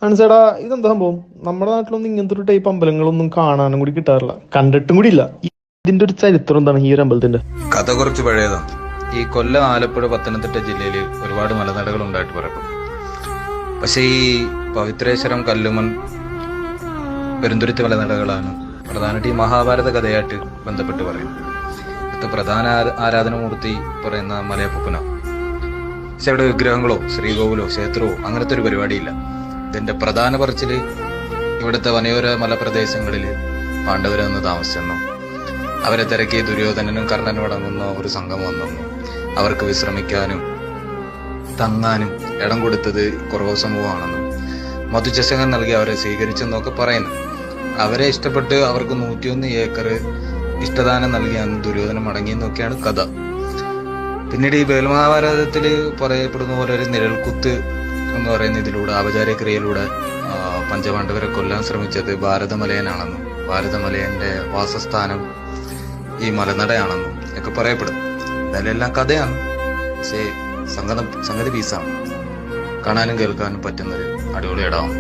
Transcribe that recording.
മനസ്സേടാ, ഇതെന്താ സംഭവം? നമ്മുടെ നാട്ടിലൊന്നും ഇങ്ങനത്തെ ഒരു ടൈപ്പ് അമ്പലങ്ങളൊന്നും കാണാനും കൂടി കിട്ടാറില്ല, കണ്ടിട്ടും കൂടി ഇല്ല. ഇതിന്റെ ഒരു ചരിത്രം എന്താണ് ഈ ഒരു അമ്പലത്തിന്റെ? കഥ കുറച്ച് പഴയതാണ്. ഈ കൊല്ലം, ആലപ്പുഴ, പത്തനംതിട്ട ജില്ലയിൽ ഒരുപാട് മലനടകൾ ഉണ്ടായിട്ട് പറയപ്പെടും. പക്ഷെ ഈ പവിത്രേശ്വരം, കല്ലുമൺ, പെരുന്തുരുത്തി മലനടകളാണ് പ്രധാനമായിട്ട് ഈ മഹാഭാരത കഥയായിട്ട് ബന്ധപ്പെട്ട് പറയും. ഇത് പ്രധാന ആരാധനമൂർത്തി പറയുന്ന മലയപ്പൂപ്പന. പക്ഷെ അവിടെ വിഗ്രഹങ്ങളോ ശ്രീകോവിലോ ക്ഷേത്രമോ അങ്ങനത്തെ ഒരു പരിപാടിയില്ല. ഇതിന്റെ പ്രധാന പറച്ചില് ഇവിടുത്തെ വനയോര മലപ്രദേശങ്ങളിൽ പാണ്ഡവർ നിന്ന് താമസിച്ചെന്നു, അവരെ തിരക്കി ദുര്യോധനനും കർണനും അടങ്ങുന്ന ഒരു സംഘം വന്നു, അവർക്ക് വിശ്രമിക്കാനും തങ്ങാനും ഇടം കൊടുത്തത് കുറവ് സമൂഹമാണെന്നും മധുചഷകം നൽകി അവരെ സ്വീകരിച്ചെന്നൊക്കെ പറയുന്നു. അവരെ ഇഷ്ടപ്പെട്ട് അവർക്ക് 101 ഏക്കർ ഇഷ്ടദാനം നൽകിയാന്ന് ദുര്യോധനം മടങ്ങിയെന്നൊക്കെയാണ് കഥ. പിന്നീട് ഈ വേൽമഹാഭാരതത്തിൽ പറയപ്പെടുന്ന പോലെ ഒരു നിഴൽക്കുത്ത് എന്ന് പറയുന്ന ഇതിലൂടെ ആപചാരക്രിയയിലൂടെ പഞ്ചപാണ്ഡവരെ കൊല്ലാൻ ശ്രമിച്ചത് ഭാരതമലയനാണെന്നും ഭാരതമലയന്റെ വാസസ്ഥാനം ഈ മലനടയാണെന്നും ഒക്കെ പറയപ്പെടും. അതിലെല്ലാം കഥയാണ്. പക്ഷേ സംഗതി പീസാണ്. കാണാനും കേൾക്കാനും പറ്റുന്നൊരു അടിപൊളി ഇടമാണ്.